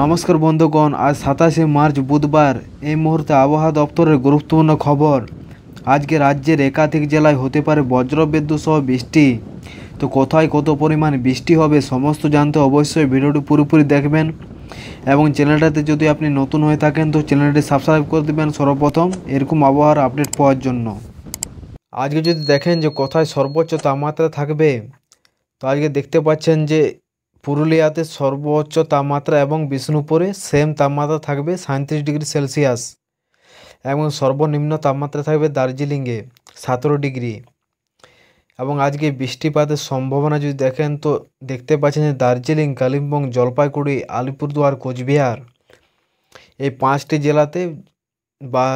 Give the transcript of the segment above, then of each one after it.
নমস্কার বন্ধুগণ, আজ 27শে মার্চ বুধবার। এই মুহূর্তে আবহাওয়া দপ্তরের গুরুত্বপূর্ণ খবর। আজকে রাজ্যের একাধিক জেলায় হতে পারে বজ্রবিদ্যুৎ সহ বৃষ্টি। তো কোথায় কত পরিমাণ বৃষ্টি হবে সমস্ত জানতে অবশ্যই ভিডিওটি পুরোপুরি দেখবেন, এবং চ্যানেলটাতে যদি আপনি নতুন হয়ে থাকেন তো চ্যানেলটি সাবস্ক্রাইব করে দেবেন সর্বপ্রথম এরকম আবহাওয়ার আপডেট পাওয়ার জন্য। আজকে যদি দেখেন যে কোথায় সর্বোচ্চ তাপমাত্রা থাকবে, তো আজকে দেখতে পাচ্ছেন যে পুরুলিয়াতে সর্বোচ্চ তাপমাত্রা এবং বিষ্ণুপুরে সেম তাপমাত্রা থাকবে 37 ডিগ্রি সেলসিয়াস, এবং সর্বনিম্ন তাপমাত্রা থাকবে দার্জিলিংয়ে 17 ডিগ্রি। এবং আজকে বৃষ্টিপাতের সম্ভাবনা যদি দেখেন তো দেখতে পাচ্ছেন যে দার্জিলিং, কালিম্পং, জলপাইগুড়ি, আলিপুরদুয়ার, কোচবিহার এই 5টি জেলাতে বা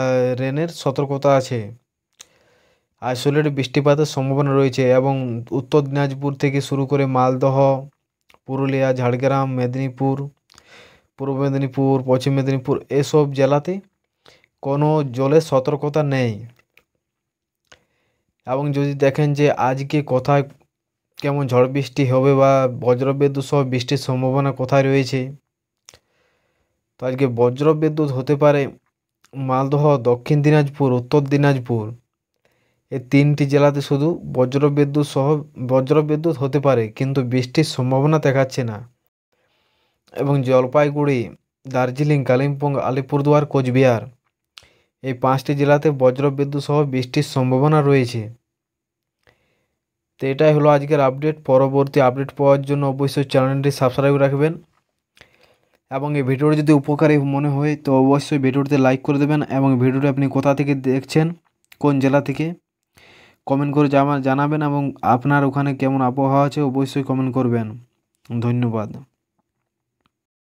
রেনের সতর্কতা আছে। আইসোলেট বৃষ্টিপাতের সম্ভাবনা রয়েছে, এবং উত্তর দিনাজপুর থেকে শুরু করে মালদহ, পুরুলিয়া, ঝাড়গ্রাম, মেদিনীপুর, পূর্ব মেদিনীপুর, পশ্চিম মেদিনীপুর এসব জেলাতে কোনো জলের সতর্কতা নেই। এবং যদি দেখেন যে আজকে কোথায় কেমন ঝড় বৃষ্টি হবে বা বজ্রবিদ্যুৎ সহ বৃষ্টির সম্ভাবনা কোথায় রয়েছে, তো আজকে বজ্রবিদ্যুৎ হতে পারে মালদহ, দক্ষিণ দিনাজপুর, উত্তর দিনাজপুর এই 3টি জেলাতে শুধু বজ্রবিদ্যুৎ হতে পারে, কিন্তু বৃষ্টির সম্ভাবনা দেখাচ্ছে না। এবং জলপাইগুড়ি, দার্জিলিং, কালিম্পং, আলিপুরদুয়ার, কোচবিহার এই 5টি জেলাতে বজ্রবিদ্যুৎ সহ বৃষ্টির সম্ভাবনা রয়েছে। তো এটাই হলো আজকের আপডেট। পরবর্তী আপডেট পাওয়ার জন্য অবশ্যই চ্যানেলটি সাবস্ক্রাইব রাখবেন, এবং এই ভিডিওটি যদি উপকারী মনে হয় তো অবশ্যই ভিডিওটিতে লাইক করে দেবেন, এবং ভিডিওটি আপনি কোথা থেকে দেখছেন, কোন জেলা থেকে, কমেন্ট করে জানাবেন, এবং আপনার ওখানে কেমন আবহাওয়া আছে অবশ্যই কমেন্ট করবেন। ধন্যবাদ।